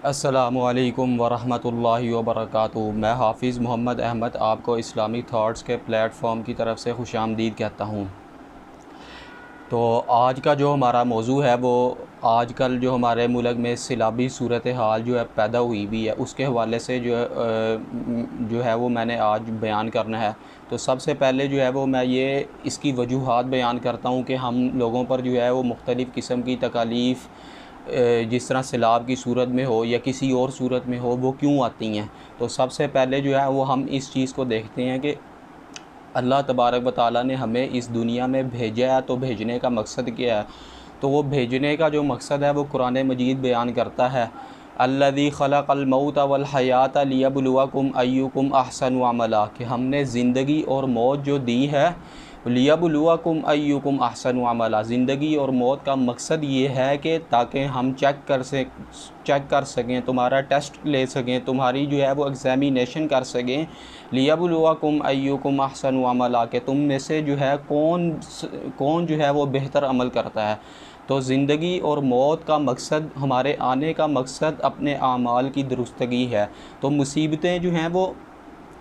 अस्सलामुअलैकुम वरहमतुल्लाहि वबरकातुहू। मैं हाफिज़ मोहम्मद अहमद आपको इस्लामिक थाट्स के प्लेटफॉर्म की तरफ से खुशामदीद कहता हूँ। तो आज का जो हमारा मौजू है वो आजकल जो हमारे मुल्क में सैलाबी सूरत हाल जो है पैदा हुई हुई है, उसके हवाले से जो है वो मैंने आज बयान करना है। तो सबसे पहले जो है वो मैं ये इसकी वजूहात बयान करता हूँ कि हम लोगों पर जो है वो मुख्तलिफ़ किस्म की तकालीफ़ जिस तरह सैलाब की सूरत में हो या किसी और सूरत में हो वो क्यों आती हैं। तो सबसे पहले जो है वो हम इस चीज़ को देखते हैं कि अल्लाह तबारक व तआला ने हमें इस दुनिया में भेजा है, तो भेजने का मकसद क्या है। तो वो भेजने का जो मकसद है वो कुरान मजीद बयान करता है, अल्लज़ी खलक़ल मौत वल हयात लियब्लुवकुम अय्युकुम अहसनु अमला, कि हमने ज़िंदगी और मौत जो दी है, लियब्लुवकुम अय्युकुम अहसनु अमला, ज़िंदगी और मौत का मकसद ये है कि ताकि हम चेक कर सकें, तुम्हारा टेस्ट ले सकें, तुम्हारी जो है वो एग्ज़ामिनेशन कर सकें। लियब्लुवकुम अय्युकुम अहसनु अमला, के तुम में से जो है कौन जो है वो बेहतर अमल करता है। तो ज़िंदगी और मौत का मकसद, हमारे आने का मकसद अपने आमाल की दुरुस्तगी है। तो मुसीबतें जो हैं वो,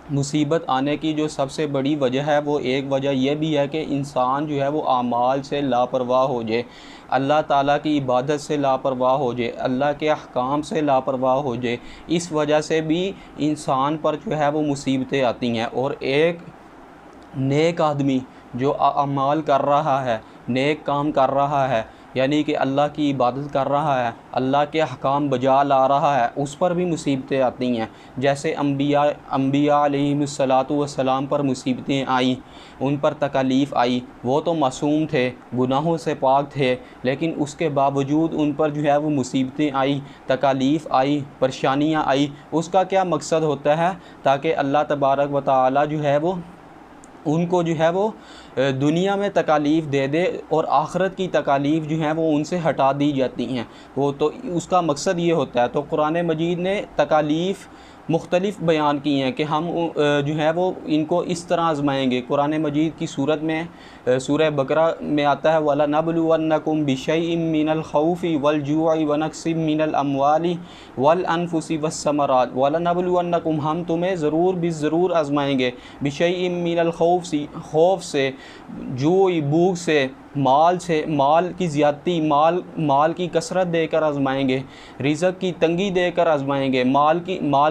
मुसीबत आने की जो सबसे बड़ी वजह है वो एक वजह यह भी है कि इंसान जो है वो आमाल से लापरवाह हो जाए, अल्लाह ताला की इबादत से लापरवाह हो जाए, अल्लाह के अहकाम से लापरवाह हो जाए। इस वजह से भी इंसान पर जो है वो मुसीबतें आती हैं। और एक नेक आदमी जो अमाल कर रहा है, नेक काम कर रहा है, यानी कि अल्लाह की इबादत कर रहा है, अल्लाह के अहकाम बजा ला रहा है, उस पर भी मुसीबतें आती हैं। जैसे अम्बिया अलैहिमुस्सलातु वस्सलाम पर मुसीबतें आई, उन पर तकालीफ़ आई। वो तो मासूम थे, गुनाहों से पाक थे, लेकिन उसके बावजूद उन पर जो है वो मुसीबतें आई, तकालीफ़ आई, परेशानियाँ आई। उसका क्या मकसद होता है, ताकि अल्लाह तबारक व तआला जो है वो उनको जो है वो दुनिया में तकालीफ़ दे दे और आखिरत की तकालीफ़ जो हैं वो उनसे हटा दी जाती हैं। वो तो उसका मकसद ये होता है। तो कुरान मजीद ने तकालीफ़ मुख्तलिफ़ बयान की हैं कि हम जो है वो इनको इस तरह आज़माएँगे। कुरान मजीद की सूरत में सूरह बकरा में आता है, वला नबलुवन्नकुम बिशैइन मिनल खौफ़ि वल जूइ व नक्सिम मिनल अमवालि वल अनफुसि वस्समरात, वला नबलुवन्नकुम, हम तुम्हें ज़रूर ज़रूर आज़माएँगे, बिशैइन मिनल खौफ़ से, जूइ भूख से, माल से, माल की ज़्यादती, माल की कसरत देकर आज़माएँगे, रिज़्क़ की तंगी देकर आज़माएँगे। माल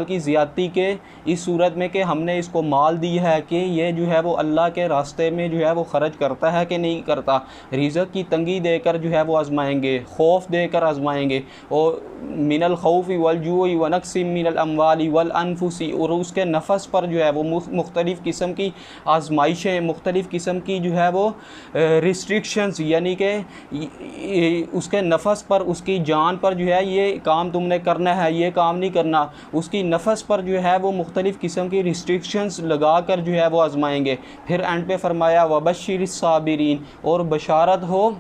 की ज़्यादती के इस सूरत में कि हमने इसको माल दी है कि ये जो है वो अल्लाह के रास्ते में जो है वो ख़र्च करता है कि नहीं करता। रिज़्क़ की तंगी देकर जो है वो आज़माएँगे, खौफ देकर आज़माएँगे। और मिनल खौफ़ि वल जूइ व नक्सिम मिनल अमवालि वल अनफुसी, और उसके नफस पर जो है वो मुख्तलिफ़ किस्म की आज़माइशें, मुख्तलिफ़ किस्म की जो है वो रिस्ट्रिक्शंस, यानी कि उसके नफस पर, उसकी जान पर जो है ये काम तुमने करना है, ये काम नहीं करना, उसकी नफस पर जो है वो मुख्तलिफ़ किस्म की रिस्ट्रिक्शंस लगा कर जो है वो आज़माएँगे। फिर एंड पे फरमाया वबश्शिरिस साबिरीन, और बशारत हो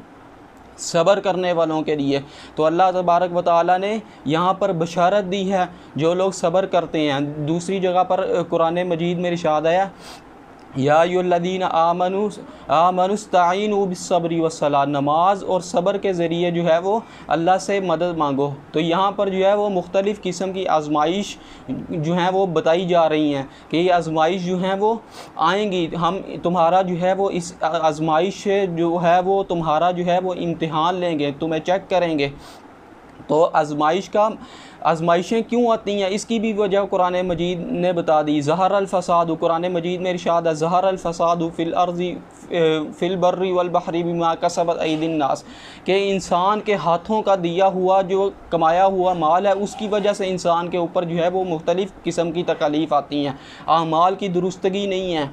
सब्र करने वालों के लिए। तो अल्लाह तबारक व तआला ने यहाँ पर बशारत दी है जो लोग सब्र करते हैं। दूसरी जगह पर कुरान मजीद में इरशाद आया, या अय्युहल्लज़ीना आमनुस्तईनु बिस्सब्रि वस्सलाह, नमाज और सब्र के ज़रिए जो है वो अल्लाह से मदद मांगो। तो यहाँ पर जो है वो मुख्तलिफ़ किस्म की आज़माइश जो हैं वो बताई जा रही हैं कि ये आज़माइश जो हैं वो आएंगी। हम तुम्हारा जो है वो इस आज़माइश से जो है वो तुम्हारा जो है वो इम्तिहान लेंगे, तुम्हें चेक करेंगे। तो आज़माइशें क्यों आती हैं, इसकी भी वजह कुरान मजीद ने बता दी। ज़हर अल फ़साद, कुरान मजीद में इरशाद है, ज़हर अल फ़साद फ़िल अर्ज़ि फ़िल बर्रि वल बहरि बिमा कसबत अयदिन नास, कि इंसान के हाथों का दिया हुआ जो कमाया हुआ माल है उसकी वजह से इंसान के ऊपर जो है वो मुख्तलिफ़ किस्म की तकालीफ़ आती हैं। आमाल की दुरुस्तगी नहीं है,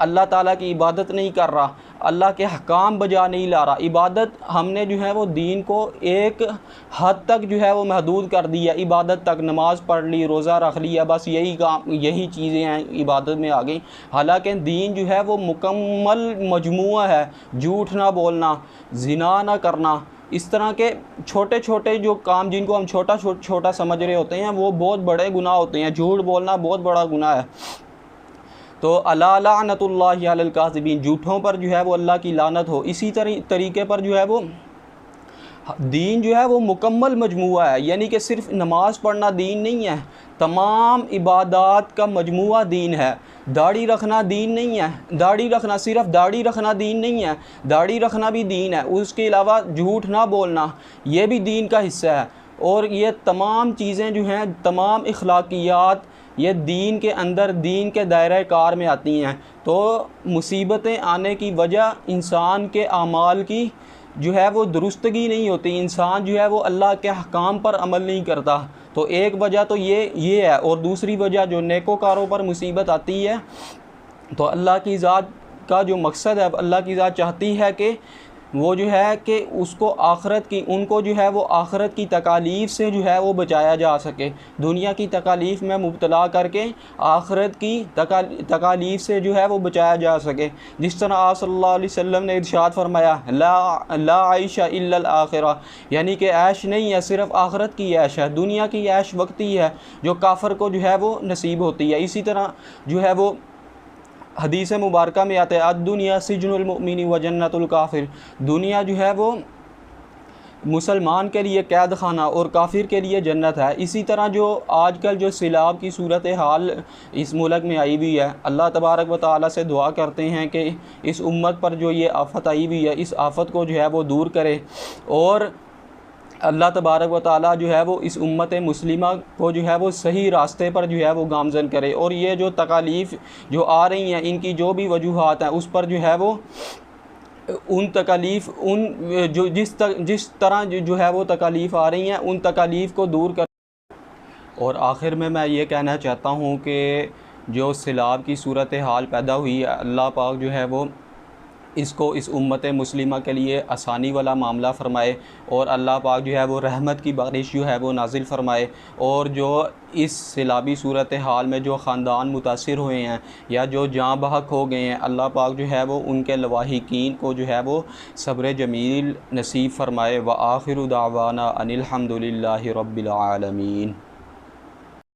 अल्लाह ताला की इबादत नहीं कर रहा, अल्लाह के हकाम बजा नहीं ला रहा। इबादत हमने जो है वो दीन को एक हद तक जो है वो महदूद कर दिया, इबादत तक, नमाज़ पढ़ ली, रोज़ा रख लिया, बस यही चीज़ें हैं इबादत में आ गई। हालांकि दीन जो है वो मुकम्मल मजमुआ है। झूठ ना बोलना, ज़िना ना करना, इस तरह के छोटे छोटे जो काम जिनको हम छोटा समझ रहे होते हैं वो बहुत बड़े गुनाह होते हैं। झूठ बोलना बहुत बड़ा गुनाह है। तो अला लानतुल्लाहि अलल काज़िबीन, झूठों पर जो है वो अल्लाह की लानत हो। इसी तरीके पर जो है वो दीन जो है वो मुकम्मल मजमुआ है, यानी कि सिर्फ नमाज़ पढ़ना दीन नहीं है, तमाम इबादात का मजमुआ दीन है। दाढ़ी रखना दीन नहीं है, दाढ़ी रखना सिर्फ दाढ़ी रखना दीन नहीं है, दाढ़ी रखना भी दीन है। उसके अलावा झूठ ना बोलना ये भी दीन का हिस्सा है। और ये तमाम चीज़ें जो हैं, तमाम अखलाकियात ये दीन के अंदर, दीन के दायरे कार में आती हैं। तो मुसीबतें आने की वजह इंसान के आमाल की जो है वो दुरुस्तगी नहीं होती, इंसान जो है वो अल्लाह के अहकाम पर अमल नहीं करता। तो एक वजह तो ये है। और दूसरी वजह जो नेकोकारों पर मुसीबत आती है, तो अल्लाह की ज़ात का जो मकसद है, अल्लाह की ज़ात चाहती है कि वो जो है कि उसको आखरत की, उनको जो है वो आखरत की तकालीफ़ से जो है वो बचाया जा सके। दुनिया की तकालीफ़ में मुब्तला करके आखरत की तकालीफ़ से जो है वो बचाया जा सके। जिस तरह आप सल्लल्लाहु अलैहि वसल्लम ने इरशाद फरमाया, ला आइशा इल्लल आखिरा, यानी कि ऐश नहीं है, सिर्फ़ आखरत की ऐश है। दुनिया की ऐश वक्ती है जो काफ़र को जो है वो नसीब होती है। इसी तरह जो है वो हदीस मुबारक में आते हैं, अद्दुनिया सिजनुल मुमिनी व जन्नतुल काफिर, दुनिया जो है वो मुसलमान के लिए कैद खाना और काफिर के लिए जन्नत है। इसी तरह जो आजकल जो सैलाब की सूरत हाल इस मुल्क में आई हुई है, अल्लाह तबारक व तआला से दुआ करते हैं कि इस उम्मत पर जो ये आफत आई हुई है, इस आफत को जो है वो दूर करे और अल्लाह तबारक व तआला जो है वो इस उम्मत मुस्लिमा को जो है वो सही रास्ते पर जो है वो गामज़न करे। और ये जो तकालीफ़ जो आ रही हैं, इनकी जो भी वजूहात हैं, उस पर जो है वो उन तकालीफ़ उन जो जिस तरह जो है वो तकालीफ़ आ रही हैं, उन तकालीफ़ को दूर कर। और आखिर में मैं ये कहना चाहता हूँ कि जो सैलाब की सूरत हाल पैदा हुई है, अल्लाह पाक जो है वो इसको इस उम्मत मुस्लिमा के लिए आसानी वाला मामला फ़रमाए और अल्लाह पाक जो है वो रहमत की बारिश जो है वो नाजिल फ़रमाए। और जो इस सैलाबी सूरत हाल में जो ख़ानदान मुतासिर हुए हैं या जो जाँ बहक हो गए हैं, अल्लाह पाक जो है वो उनके लवाहिकीन को जो है वो सब्र जमील नसीब फ़रमाए। व आखिरु दावाना अनिल हम्दुलिल्लाहि रब्बिल आलमीन।